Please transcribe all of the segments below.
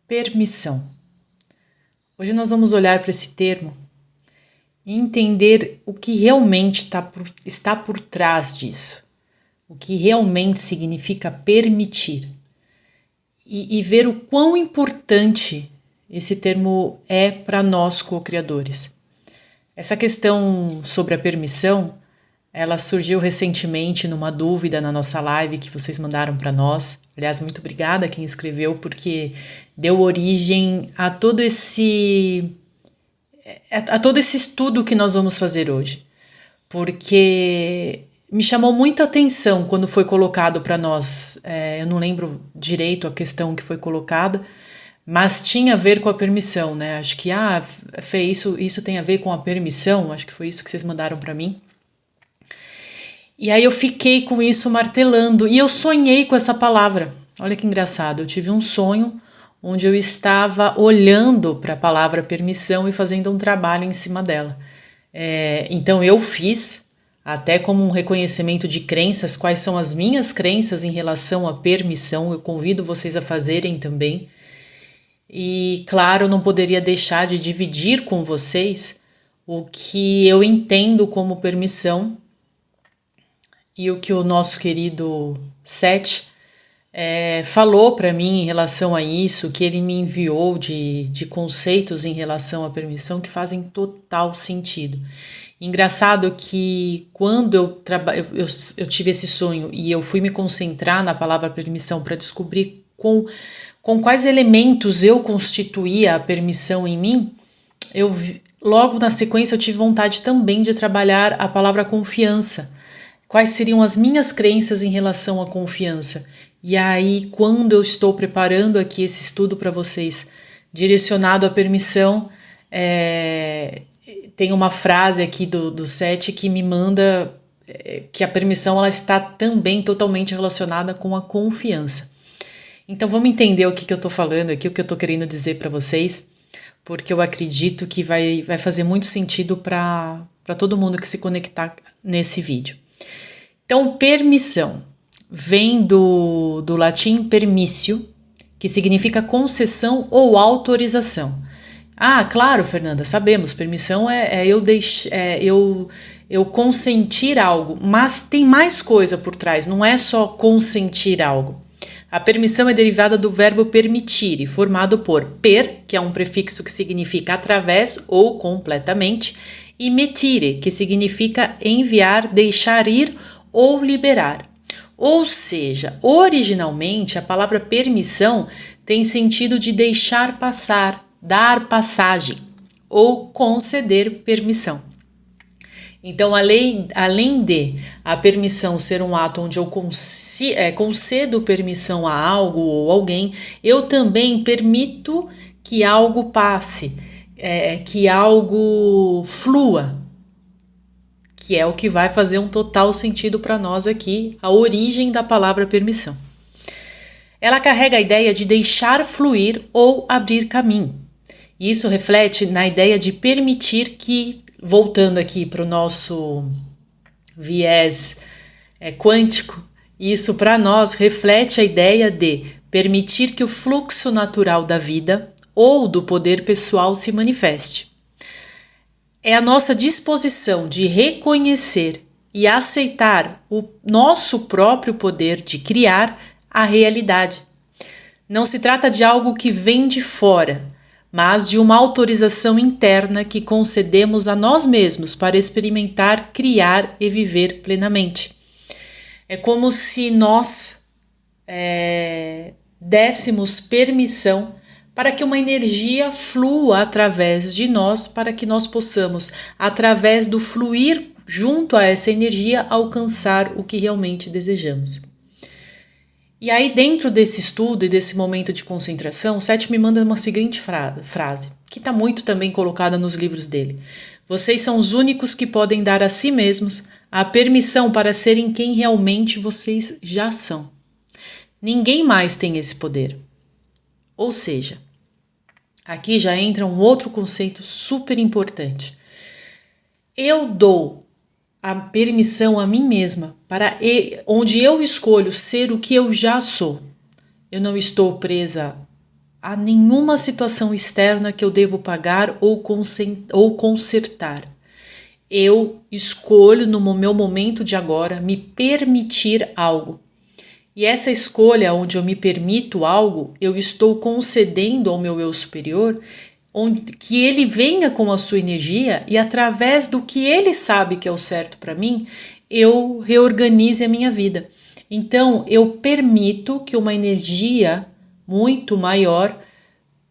Permissão. Hoje nós vamos olhar para esse termo e entender o que realmente está por trás disso, o que realmente significa permitir e ver o quão importante esse termo é para nós co-criadores. Essa questão sobre a permissão, ela surgiu recentemente numa dúvida na nossa live que vocês mandaram para nós. Aliás, muito obrigada a quem escreveu, porque deu origem a todo esse estudo que nós vamos fazer hoje. Porque me chamou muita atenção quando foi colocado para nós, eu não lembro direito a questão que foi colocada, mas tinha a ver com a permissão, né? Acho que, Fê, isso tem a ver com a permissão, acho que foi isso que vocês mandaram para mim. E aí eu fiquei com isso martelando, e eu sonhei com essa palavra. Olha que engraçado, eu tive um sonho onde eu estava olhando para a palavra permissão e fazendo um trabalho em cima dela. Então eu fiz, até como um reconhecimento de crenças, quais são as minhas crenças em relação à permissão, eu convido vocês a fazerem também. E claro, eu não poderia deixar de dividir com vocês o que eu entendo como permissão, e o que o nosso querido Seth falou para mim em relação a isso, que ele me enviou de conceitos em relação à permissão que fazem total sentido. Engraçado que quando eu tive esse sonho e eu fui me concentrar na palavra permissão para descobrir com quais elementos eu constituía a permissão em mim, logo na sequência eu tive vontade também de trabalhar a palavra confiança. Quais seriam as minhas crenças em relação à confiança? E aí, quando eu estou preparando aqui esse estudo para vocês, direcionado à permissão, tem uma frase aqui do Seth que me manda que a permissão ela está também totalmente relacionada com a confiança. Então, vamos entender o que eu estou falando aqui, o que eu estou querendo dizer para vocês, porque eu acredito que vai fazer muito sentido para todo mundo que se conectar nesse vídeo. Então, permissão vem do latim permissio, que significa concessão ou autorização. Claro, Fernanda, sabemos, permissão é eu consentir algo, mas tem mais coisa por trás, não é só consentir algo. A permissão é derivada do verbo permitire, formado por per, que é um prefixo que significa através ou completamente, e metire, que significa enviar, deixar ir ou liberar. Ou seja, originalmente a palavra permissão tem sentido de deixar passar, dar passagem ou conceder permissão. Então, além de a permissão ser um ato onde eu concedo permissão a algo ou alguém, eu também permito que algo passe, que algo flua, que é o que vai fazer um total sentido para nós aqui, a origem da palavra permissão. Ela carrega a ideia de deixar fluir ou abrir caminho. E isso reflete na ideia de permitir que, voltando aqui para o nosso viés quântico, isso para nós reflete a ideia de permitir que o fluxo natural da vida ou do poder pessoal se manifeste. É a nossa disposição de reconhecer e aceitar o nosso próprio poder de criar a realidade. Não se trata de algo que vem de fora, mas de uma autorização interna que concedemos a nós mesmos para experimentar, criar e viver plenamente. É como se nós dessemos permissão para que uma energia flua através de nós, para que nós possamos, através do fluir junto a essa energia, alcançar o que realmente desejamos. E aí, dentro desse estudo e desse momento de concentração, o Seth me manda uma seguinte frase, que está muito também colocada nos livros dele. Vocês são os únicos que podem dar a si mesmos a permissão para serem quem realmente vocês já são. Ninguém mais tem esse poder. Ou seja, aqui já entra um outro conceito super importante. Eu dou a permissão a mim mesma onde eu escolho ser o que eu já sou. Eu não estou presa a nenhuma situação externa que eu devo pagar ou consertar. Eu escolho no meu momento de agora me permitir algo. E essa escolha onde eu me permito algo, eu estou concedendo ao meu eu superior que ele venha com a sua energia e através do que ele sabe que é o certo para mim, eu reorganize a minha vida. Então, eu permito que uma energia muito maior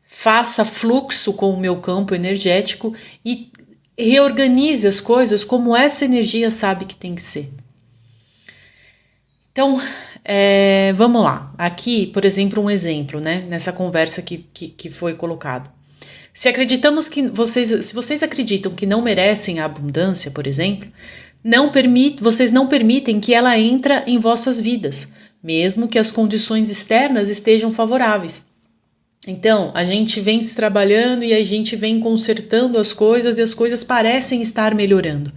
faça fluxo com o meu campo energético e reorganize as coisas como essa energia sabe que tem que ser. Então, vamos lá. Aqui, por exemplo, um exemplo, né? Nessa conversa que foi colocado. Se vocês acreditam que não merecem a abundância, por exemplo, vocês não permitem que ela entre em vossas vidas, mesmo que as condições externas estejam favoráveis. Então, a gente vem se trabalhando e a gente vem consertando as coisas e as coisas parecem estar melhorando.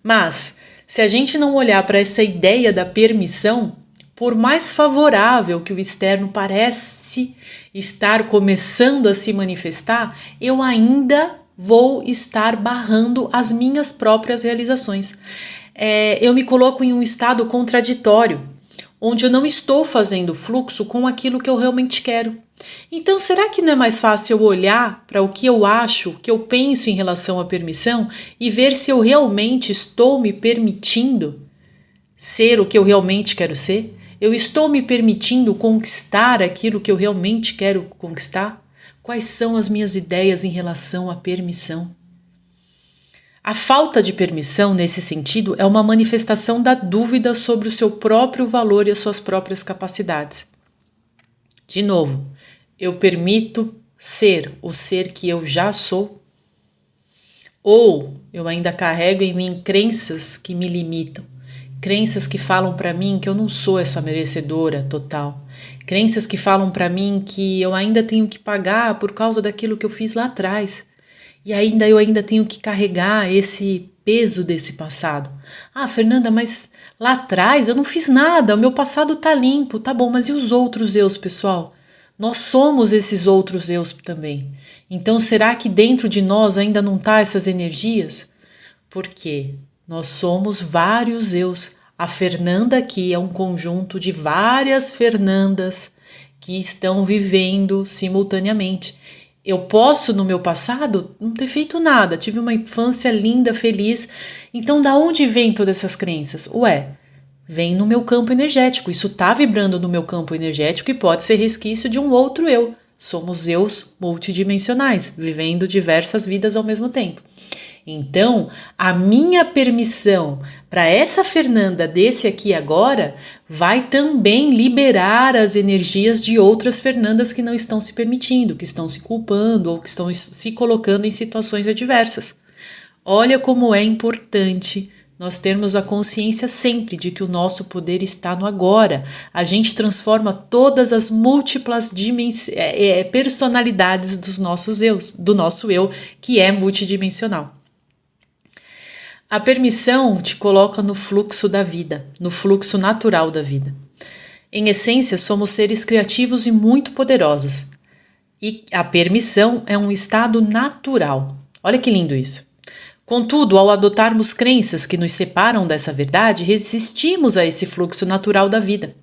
Mas, se a gente não olhar para essa ideia da permissão, por mais favorável que o externo parece estar começando a se manifestar, eu ainda vou estar barrando as minhas próprias realizações. Eu me coloco em um estado contraditório, onde eu não estou fazendo fluxo com aquilo que eu realmente quero. Então, será que não é mais fácil eu olhar para o que eu acho, o que eu penso em relação à permissão e ver se eu realmente estou me permitindo ser o que eu realmente quero ser? Eu estou me permitindo conquistar aquilo que eu realmente quero conquistar? Quais são as minhas ideias em relação à permissão? A falta de permissão, nesse sentido, é uma manifestação da dúvida sobre o seu próprio valor e as suas próprias capacidades. De novo, eu permito ser o ser que eu já sou? Ou eu ainda carrego em mim crenças que me limitam? Crenças que falam para mim que eu não sou essa merecedora total. Crenças que falam para mim que eu ainda tenho que pagar por causa daquilo que eu fiz lá atrás. E eu ainda tenho que carregar esse peso desse passado. Ah, Fernanda, mas lá atrás eu não fiz nada, o meu passado tá limpo, tá bom, mas e os outros eus, pessoal? Nós somos esses outros eus também. Então, será que dentro de nós ainda não tá essas energias? Por quê? Nós somos vários eus. A Fernanda aqui é um conjunto de várias Fernandas que estão vivendo simultaneamente. Eu posso, no meu passado, não ter feito nada, tive uma infância linda, feliz. Então, da onde vem todas essas crenças? Vem no meu campo energético. Isso está vibrando no meu campo energético e pode ser resquício de um outro eu. Somos eus multidimensionais, vivendo diversas vidas ao mesmo tempo. Então, a minha permissão para essa Fernanda desse aqui agora vai também liberar as energias de outras Fernandas que não estão se permitindo, que estão se culpando ou que estão se colocando em situações adversas. Olha como é importante nós termos a consciência sempre de que o nosso poder está no agora. A gente transforma todas as múltiplas personalidades dos nossos eus, do nosso eu, que é multidimensional. A permissão te coloca no fluxo da vida, no fluxo natural da vida. Em essência, somos seres criativos e muito poderosos. E a permissão é um estado natural. Olha que lindo isso. Contudo, ao adotarmos crenças que nos separam dessa verdade, resistimos a esse fluxo natural da vida.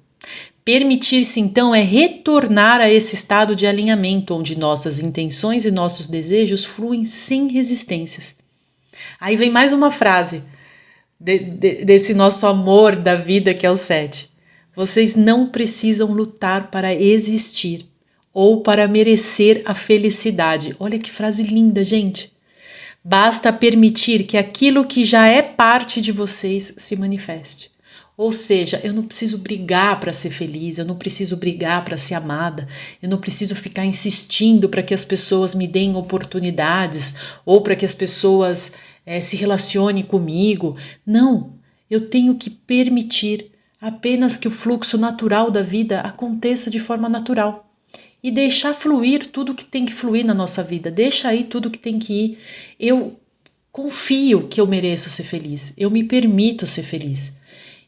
Permitir-se, então, é retornar a esse estado de alinhamento, onde nossas intenções e nossos desejos fluem sem resistências. Aí vem mais uma frase desse nosso amor da vida que é o 7. Vocês não precisam lutar para existir ou para merecer a felicidade. Olha que frase linda, gente. Basta permitir que aquilo que já é parte de vocês se manifeste. Ou seja, eu não preciso brigar para ser feliz, eu não preciso brigar para ser amada, eu não preciso ficar insistindo para que as pessoas me deem oportunidades ou para que as pessoas se relacionem comigo. Não, eu tenho que permitir apenas que o fluxo natural da vida aconteça de forma natural. E deixar fluir tudo que tem que fluir na nossa vida, deixa aí tudo que tem que ir. Eu confio que eu mereço ser feliz, eu me permito ser feliz.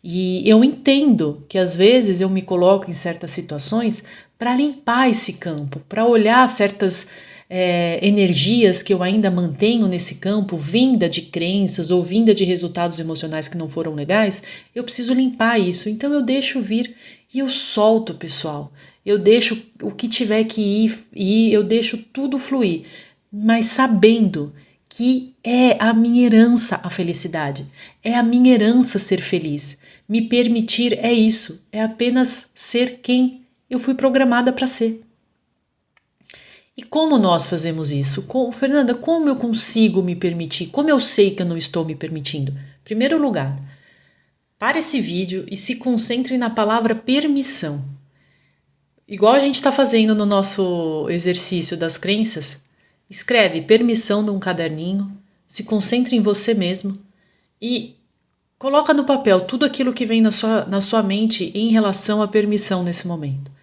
E eu entendo que às vezes eu me coloco em certas situações para limpar esse campo, para olhar certas energias que eu ainda mantenho nesse campo, vinda de crenças ou vinda de resultados emocionais que não foram legais, eu preciso limpar isso. Então eu deixo vir e eu solto, pessoal. Eu deixo o que tiver que ir, eu deixo tudo fluir, mas sabendo que é a minha herança a felicidade, é a minha herança ser feliz. Me permitir é isso, é apenas ser quem eu fui programada para ser. E como nós fazemos isso? Fernanda, como eu consigo me permitir? Como eu sei que eu não estou me permitindo? Primeiro lugar, pare esse vídeo e se concentre na palavra permissão. Igual a gente está fazendo no nosso exercício das crenças, escreve permissão num caderninho, se concentre em você mesmo e coloca no papel tudo aquilo que vem na sua mente em relação à permissão nesse momento.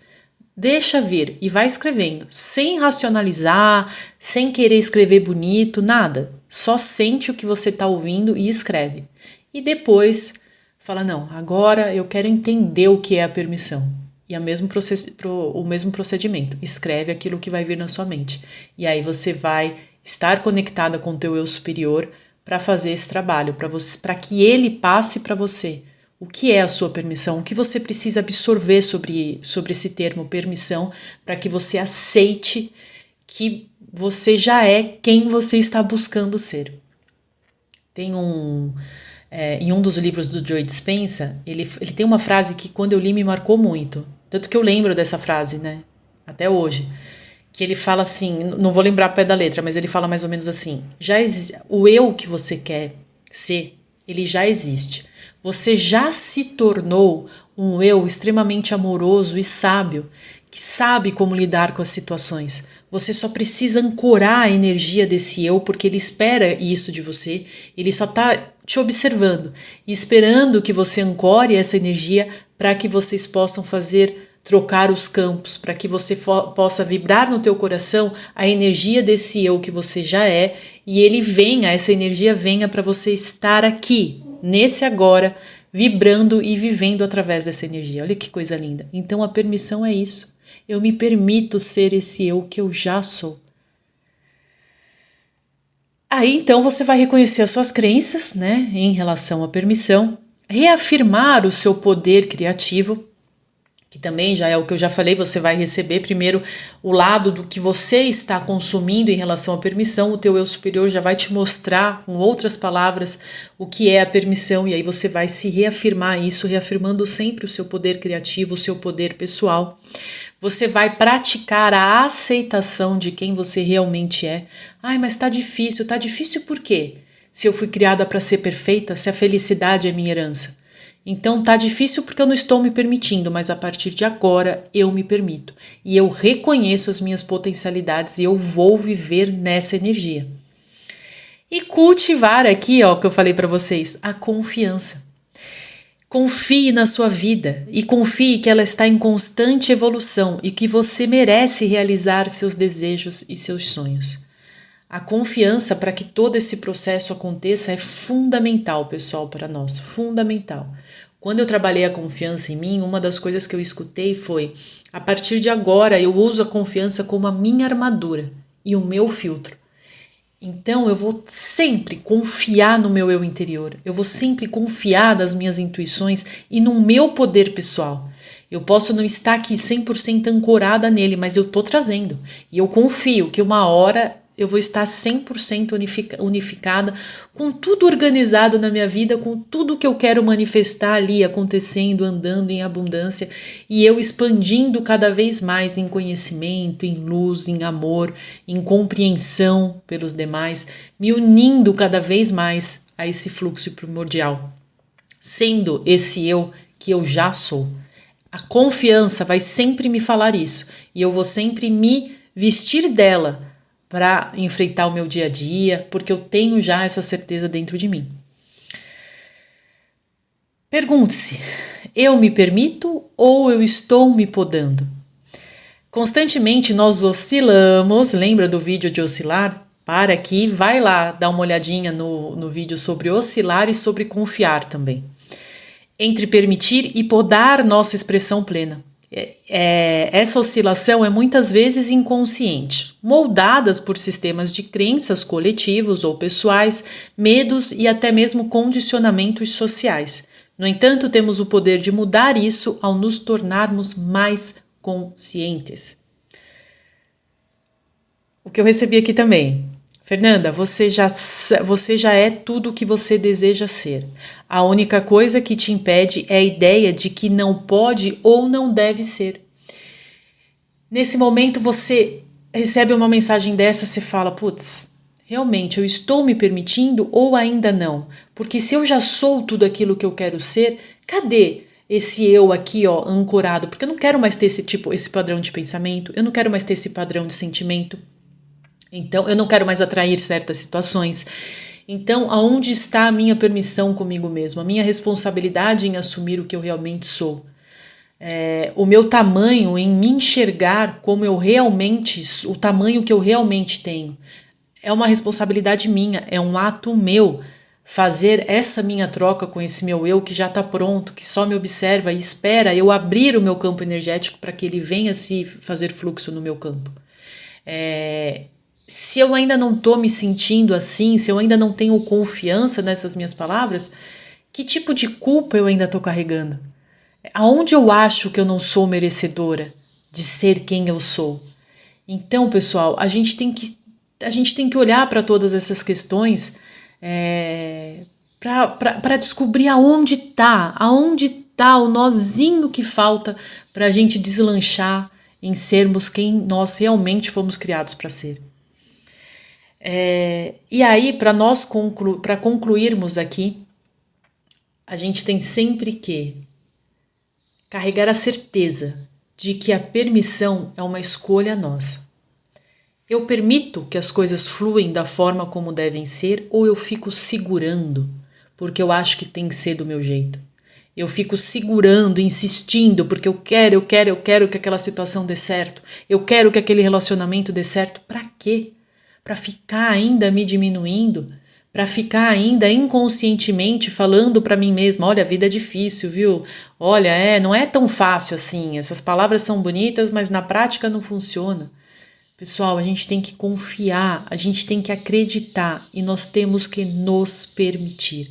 Deixa vir e vai escrevendo, sem racionalizar, sem querer escrever bonito, nada. Só sente o que você está ouvindo e escreve. E depois fala, não, agora eu quero entender o que é a permissão. E o mesmo procedimento, escreve aquilo que vai vir na sua mente. E aí você vai estar conectada com o teu eu superior para fazer esse trabalho, para que ele passe para você o que é a sua permissão, o que você precisa absorver sobre esse termo permissão, para que você aceite que você já é quem você está buscando ser. Tem em um dos livros do Joe Dispenza, ele tem uma frase que quando eu li me marcou muito, tanto que eu lembro dessa frase, né, até hoje, que ele fala assim, não vou lembrar ao pé da letra, mas ele fala mais ou menos assim, o eu que você quer ser, ele já existe. Você já se tornou um eu extremamente amoroso e sábio, que sabe como lidar com as situações. Você só precisa ancorar a energia desse eu, porque ele espera isso de você, ele só está te observando e esperando que você ancore essa energia para que vocês possam trocar os campos, para que você possa vibrar no teu coração a energia desse eu que você já é e essa energia venha para você estar aqui, nesse agora, vibrando e vivendo através dessa energia. Olha que coisa linda. Então a permissão é isso. Eu me permito ser esse eu que eu já sou. Aí então você vai reconhecer as suas crenças, né, em relação à permissão, reafirmar o seu poder criativo, que também já é o que eu já falei, você vai receber primeiro o lado do que você está consumindo em relação à permissão, o teu eu superior já vai te mostrar com outras palavras o que é a permissão e aí você vai se reafirmar isso, reafirmando sempre o seu poder criativo, o seu poder pessoal. Você vai praticar a aceitação de quem você realmente é. Ai, mas tá difícil por quê? Se eu fui criada para ser perfeita, se a felicidade é minha herança. Então tá difícil porque eu não estou me permitindo, mas a partir de agora eu me permito. E eu reconheço as minhas potencialidades e eu vou viver nessa energia. E cultivar aqui, ó, que eu falei para vocês, a confiança. Confie na sua vida e confie que ela está em constante evolução e que você merece realizar seus desejos e seus sonhos. A confiança para que todo esse processo aconteça é fundamental, pessoal, para nós, fundamental. Quando eu trabalhei a confiança em mim, uma das coisas que eu escutei foi: a partir de agora eu uso a confiança como a minha armadura e o meu filtro. Então eu vou sempre confiar no meu eu interior, eu vou sempre confiar nas minhas intuições e no meu poder pessoal. Eu posso não estar aqui 100% ancorada nele, mas eu estou trazendo. E eu confio que uma hora eu vou estar 100% unificada, com tudo organizado na minha vida, com tudo que eu quero manifestar ali, acontecendo, andando em abundância, e eu expandindo cada vez mais em conhecimento, em luz, em amor, em compreensão pelos demais, me unindo cada vez mais a esse fluxo primordial, sendo esse eu que eu já sou. A confiança vai sempre me falar isso, e eu vou sempre me vestir dela, para enfrentar o meu dia a dia, porque eu tenho já essa certeza dentro de mim. Pergunte-se, eu me permito ou eu estou me podando? Constantemente nós oscilamos, lembra do vídeo de oscilar? Para aqui, vai lá dar uma olhadinha no vídeo sobre oscilar e sobre confiar também. entre permitir e podar nossa expressão plena. Essa oscilação é muitas vezes inconsciente, moldadas por sistemas de crenças coletivos ou pessoais, medos e até mesmo condicionamentos sociais. No entanto, temos o poder de mudar isso ao nos tornarmos mais conscientes. O que eu recebi aqui também. Fernanda, você já é tudo o que você deseja ser. A única coisa que te impede é a ideia de que não pode ou não deve ser. Nesse momento você recebe uma mensagem dessa, você fala, putz, realmente eu estou me permitindo ou ainda não? Porque se eu já sou tudo aquilo que eu quero ser, cadê esse eu aqui, ó, ancorado? Porque eu não quero mais ter esse padrão de pensamento, eu não quero mais ter esse padrão de sentimento. Então, eu não quero mais atrair certas situações. Então, aonde está a minha permissão comigo mesmo? A minha responsabilidade em assumir o que eu realmente sou? O meu tamanho em me enxergar como eu realmente, o tamanho que eu realmente tenho. É uma responsabilidade minha, é um ato meu fazer essa minha troca com esse meu eu que já está pronto, que só me observa e espera eu abrir o meu campo energético para que ele venha se fazer fluxo no meu campo. Se eu ainda não estou me sentindo assim, se eu ainda não tenho confiança nessas minhas palavras, que tipo de culpa eu ainda estou carregando? Aonde eu acho que eu não sou merecedora de ser quem eu sou? Então, pessoal, a gente tem que olhar para todas essas questões para descobrir aonde está o nozinho que falta para a gente deslanchar em sermos quem nós realmente fomos criados para ser. E aí, para concluirmos aqui, a gente tem sempre que carregar a certeza de que a permissão é uma escolha nossa. Eu permito que as coisas fluem da forma como devem ser ou eu fico segurando, porque eu acho que tem que ser do meu jeito? Eu fico segurando, insistindo, porque eu quero que aquela situação dê certo. Eu quero que aquele relacionamento dê certo. Para quê? Para ficar ainda me diminuindo, para ficar ainda inconscientemente falando para mim mesma, olha, a vida é difícil, viu? Olha, não é tão fácil assim, essas palavras são bonitas, mas na prática não funciona. Pessoal, a gente tem que confiar, a gente tem que acreditar e nós temos que nos permitir.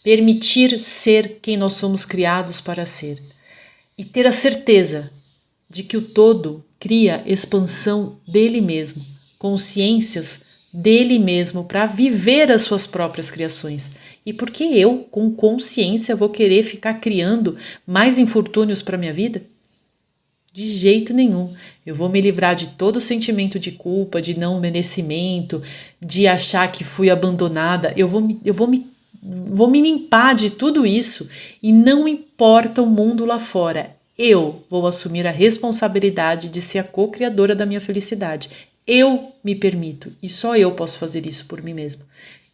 Permitir ser quem nós somos criados para ser. E ter a certeza de que o todo cria expansão dele mesmo, consciências dele mesmo para viver as suas próprias criações. E por que eu, com consciência, vou querer ficar criando mais infortúnios para minha vida? De jeito nenhum. Eu vou me livrar de todo o sentimento de culpa, de não merecimento, de achar que fui abandonada. Eu vou me limpar de tudo isso e não importa o mundo lá fora. Eu vou assumir a responsabilidade de ser a co-criadora da minha felicidade. Eu me permito e só eu posso fazer isso por mim mesma.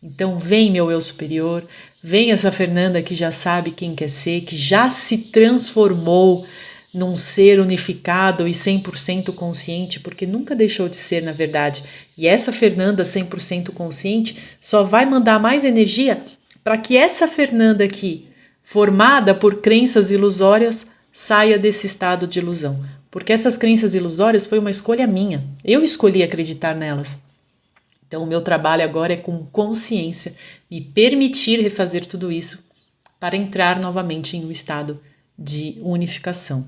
Então vem meu eu superior, vem essa Fernanda que já sabe quem quer ser, que já se transformou num ser unificado e 100% consciente, porque nunca deixou de ser, na verdade. E essa Fernanda 100% consciente só vai mandar mais energia para que essa Fernanda aqui, formada por crenças ilusórias, saia desse estado de ilusão. Porque essas crenças ilusórias foi uma escolha minha. Eu escolhi acreditar nelas. Então o meu trabalho agora é com consciência me permitir refazer tudo isso para entrar novamente em um estado de unificação.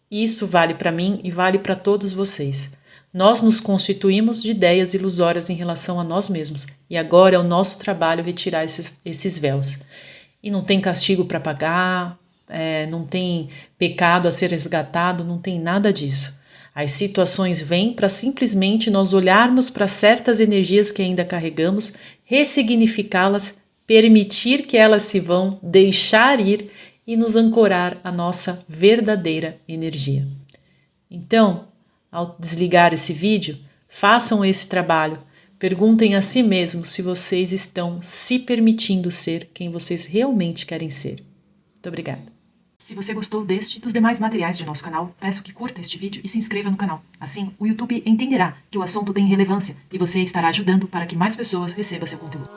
Isso vale para mim e vale para todos vocês. Nós nos constituímos de ideias ilusórias em relação a nós mesmos e agora é o nosso trabalho retirar esses véus. E não tem castigo para pagar, não tem pecado a ser resgatado, não tem nada disso. As situações vêm para simplesmente nós olharmos para certas energias que ainda carregamos, ressignificá-las, permitir que elas se vão, deixar ir e nos ancorar a nossa verdadeira energia. Então, ao desligar esse vídeo, façam esse trabalho. Perguntem a si mesmos se vocês estão se permitindo ser quem vocês realmente querem ser. Muito obrigada. Se você gostou deste e dos demais materiais de nosso canal, peço que curta este vídeo e se inscreva no canal. Assim, o YouTube entenderá que o assunto tem relevância e você estará ajudando para que mais pessoas recebam seu conteúdo.